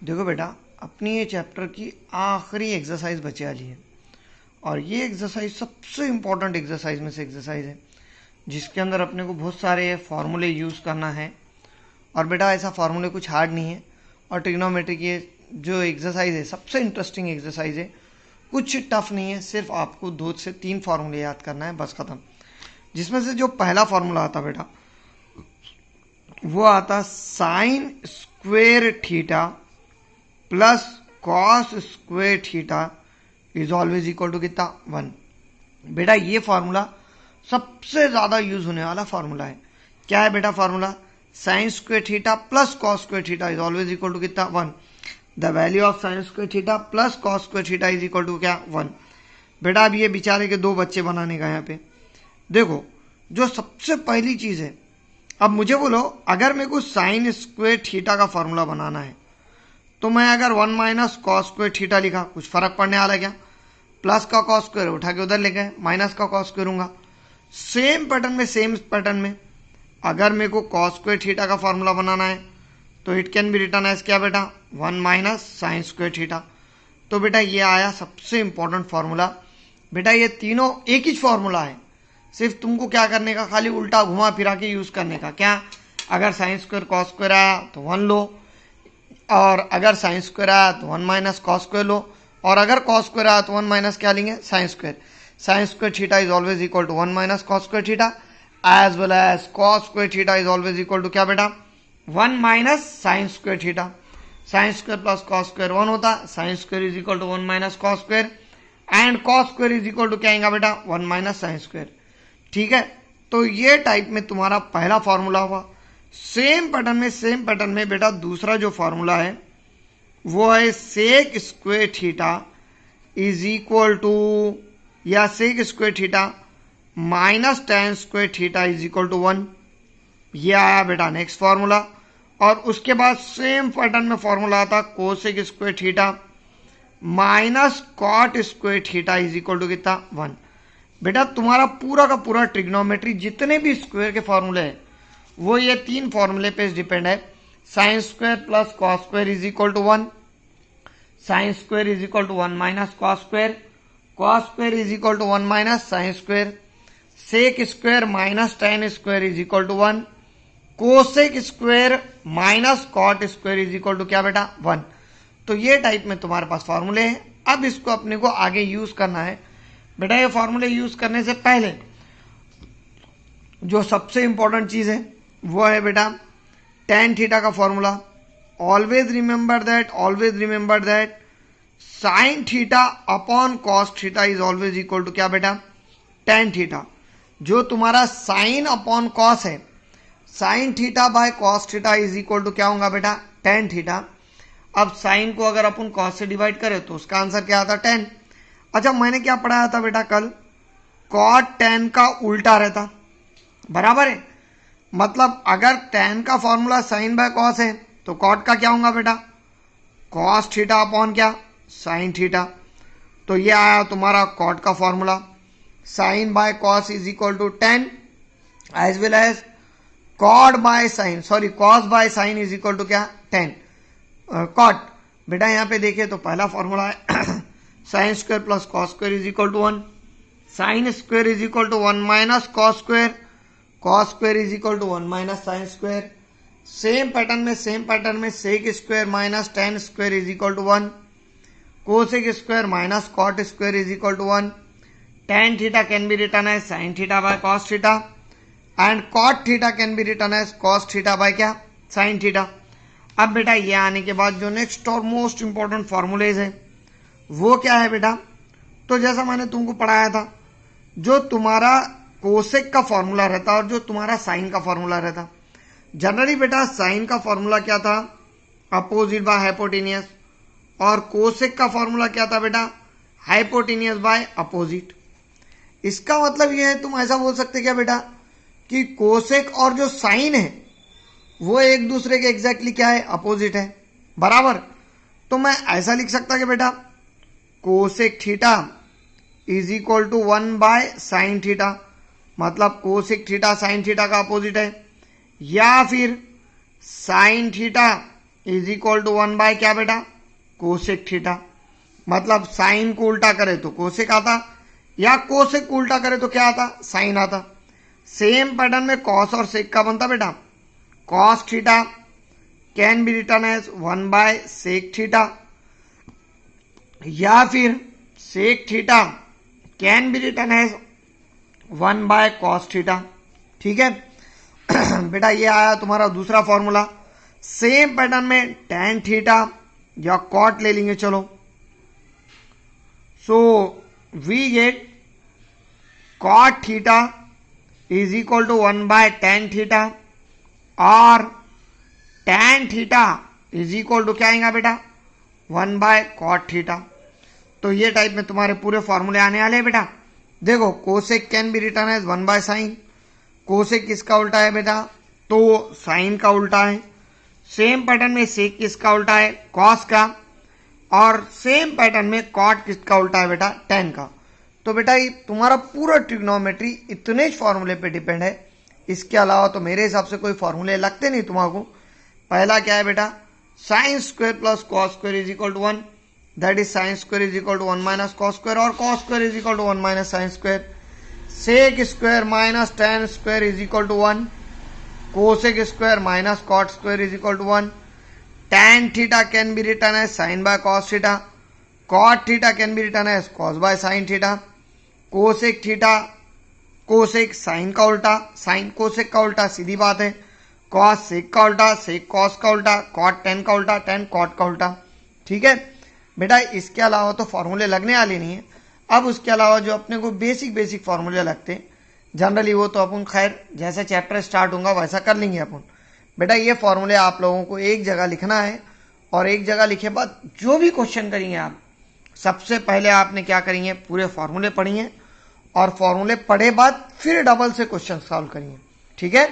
देखो बेटा, अपनी ये चैप्टर की आखिरी एक्सरसाइज बचे वाली है और ये एक्सरसाइज सबसे इम्पोर्टेंट एक्सरसाइज में से एक्सरसाइज है जिसके अंदर अपने को बहुत सारे फार्मूले यूज़ करना है। और बेटा ऐसा फार्मूले कुछ हार्ड नहीं है और ट्रिग्नोमेट्री की जो एक्सरसाइज है सबसे इंटरेस्टिंग एक्सरसाइज है, कुछ टफ नहीं है। सिर्फ आपको 2 से 3 फार्मूले याद करना है, बस खत्म। जिसमें से जो पहला फार्मूला आता बेटा वो आता sine square theta plus cos square theta is always equal to कितना 1। बेटा ये फार्मूला सबसे ज्यादा यूज होने वाला फार्मूला है। क्या है बेटा formula? Sine square theta plus cos square theta is always equal to कितना 1। The value of sine square theta plus cos square theta is equal to क्या 1। बेटा अब ये बेचारे के 2 बच्चे बनाने का यहाँ पे देखो, जो सबसे पहली चीज है, अब मुझे बोलो अगर मेरे को साइन स्क्वेयर थीटा का फॉर्मूला बनाना है तो मैं अगर 1 माइनस कॉस स्क्वेयर थीटा लिखा, कुछ फर्क पड़ने वाला क्या? प्लस का कॉस स्क्वेयर उठा के उधर ले गए, माइनस का कॉस स्क्वेयर हूंगा। सेम पैटर्न में अगर मेरे को कॉस स्क्वेयर थीटा का फॉर्मूला बनाना है तो it can be written as क्या बेटा 1 माइनस साइन स्क्वेयर थीटा। तो बेटा ये आया सबसे इंपॉर्टेंट फॉर्मूला। बेटा ये तीनों एक ही फॉर्मूला है, सिर्फ तुमको क्या करने का, खाली उल्टा घुमा फिरा के यूज करने का। क्या? अगर साइन स्क्वेयर कॉस स्क्वेयर आया तो 1 लो, और अगर साइन स्क्वेयर आया तो 1 माइनस कॉस स्क्वेयर लो, और अगर कॉस स्क्वेयर आया तो 1 माइनस क्या लेंगे sine square. Sine square theta is always equal to 1 minus cos square theta as well as cos square theta is always equal to क्या बेटा 1 minus sine square theta. Sine square plus cos square 1 होता, sine square is equal to 1 minus cos square and cos square is equal to क्या आएगा बेटा 1 minus sine square. ठीक है, तो ये टाइप में तुम्हारा पहला फॉर्मूला हुआ। सेम पैटर्न में बेटा दूसरा जो फॉर्मूला है वो है sec square theta is equal to, या sec square theta minus tan square theta is equal to 1। ये आया बेटा नेक्स्ट फॉर्मूला। और उसके बाद सेम पैटर्न में फॉर्मूला आता cosec square theta minus cot square theta is equal to कितना 1। बेटा तुम्हारा पूरा का पूरा ट्रिग्नोमेट्री जितने भी स्क्वायर के फॉर्मूले हैं वो ये 3 फॉर्मूले पे डिपेंड है। Sine square plus cos square is equal to 1, sine square is equal to 1 minus cos square, cos square is equal to 1 minus sine square, sec square minus tan square is equal to 1, cosec square minus cot square is equal to क्या बेटा 1। तो ये type में तुम्हारे पास फॉर्मूले हैं। अब इसको अपने को आगे यूज करना है। बेटा ये फॉर्मूले यूज करने से पहले जो सबसे इंपॉर्टेंट चीज है वो है बेटा टेन थीटा का formula. Always remember that sine theta upon cos theta is always equal to क्या बेटा टेन थीटा। जो तुम्हारा साइन अपॉन कॉस है, sine theta by cos theta is equal to क्या होगा बेटा टेन थीटा। अब साइन को अगर अपन कॉस से डिवाइड करें तो उसका आंसर क्या आता 10। अच्छा मैंने क्या पढ़ाया था बेटा कल, कॉट 10 का उल्टा रहता, बराबर है। मतलब अगर 10 का फॉर्मूला साइन बाय कॉस है तो कॉट का क्या होगा बेटा कॉस थीटा अपॉन क्या साइन थीटा। तो ये आया तुम्हारा कॉट का formula, sine by cos is equal to 10 as well as cot by sine, sorry cos by sine is equal to क्या 10 कॉट। बेटा यहाँ पे देखिए तो पहला फॉर्मूला है sine square plus cos square is equal to 1, sine square is equal to 1 minus cos square, cos square is equal to 1 minus sine square. Same pattern में sec square minus tan square is equal to 1, cosec square minus cot square is equal to 1, tan theta can be written as sine theta by cos theta and cot theta can be written as cos theta by क्या sine theta. अब बेटा ये आने के बाद जो next और most important formulas है वो क्या है बेटा, तो जैसा मैंने तुमको पढ़ाया था, जो तुम्हारा कोसेक का फॉर्मूला रहता और जो तुम्हारा साइन का फॉर्मूला रहता। जनरली बेटा साइन का फॉर्मूला क्या था अपोजिट बाय हाइपोटेनियस, और कोसेक का फॉर्मूला क्या था बेटा हाइपोटेनियस बाय अपोजिट। इसका मतलब यह है, तुम ऐसा बोल सकते क्या बेटा कि कोसेक और जो साइन है वो एक दूसरे के एग्जैक्टली क्या है अपोजिट है, बराबर। तो मैं ऐसा लिख सकता कि बेटा cosec theta is equal to 1 by sine theta, मतलब कोसेक थीटा साइन थीटा का अपोजिट है, या फिर sine theta is equal to 1 by क्या बेटा, कोसेक थीटा। मतलब साइन को उल्टा करे तो कोसेक आता, या कोसेक को उल्टा करे तो क्या आता, साइन आता। सेम पैटर्न में कॉस और सेक का बनता बेटा, cos theta can be written as 1 by sec theta, या फिर sec theta can be written as 1 by cos theta. ठीक है बेटा, ये आया तुम्हारा दूसरा फॉर्मूला। सेम पैटर्न में tan थीटा या कॉट ले लेंगे, चलो। So we get cot theta is equal to 1 by tan theta, और tan theta is equal to क्या आएगा बेटा, 1 बाय कॉट थीटा। तो ये टाइप में तुम्हारे पूरे फॉर्मूले आने वाले हैं बेटा। देखो cosec can be written as 1 by sine, cosec किसका उल्टा है बेटा, तो साइन का उल्टा है। सेम पैटर्न में सेक किसका उल्टा है, कॉस का। और सेम पैटर्न में कॉट किसका उल्टा है बेटा, tan का। तो बेटा ये तुम्हारा पूरा ट्रिग्नोमेट्री इतने ही फॉर्मूले पे डिपेंड है। इसके अलावा तो मेरे हिसाब से कोई फॉर्मूले लगते नहीं तुम्हारा। पहला क्या है बेटा, sine square plus cos square is equal to 1, that is sine square is equal to 1 minus cos square, और cos square is equal to 1 minus sine square. Sec square minus tan square is equal to 1, cosec square minus cot square is equal to 1, tan theta can be written as sine by cos theta, cot theta can be written as cos by sine theta, cosec theta, cosec sine का उल्टा, sign cosec का उल्टा, सीधी बात है। Cos सेक का उल्टा, सेक cos का उल्टा, कॉट tan का उल्टा, tan कॉट का उल्टा। ठीक है बेटा, इसके अलावा तो फॉर्मूले लगने वाले नहीं है। अब उसके अलावा जो अपने को बेसिक फॉर्मूले लगते हैं जनरली, वो तो अपन खैर जैसा चैप्टर स्टार्ट होगा वैसा कर लेंगे अपन। बेटा ये फॉर्मूले आप लोगों को एक जगह लिखना है, और एक जगह लिखे बाद जो भी क्वेश्चन करेंगे आप, सबसे पहले आपने क्या करेंगे, पूरे फॉर्मूले पढ़िए, और फॉर्मूले पढ़े बाद फिर डबल से क्वेश्चन सॉल्व करिए। ठीक है।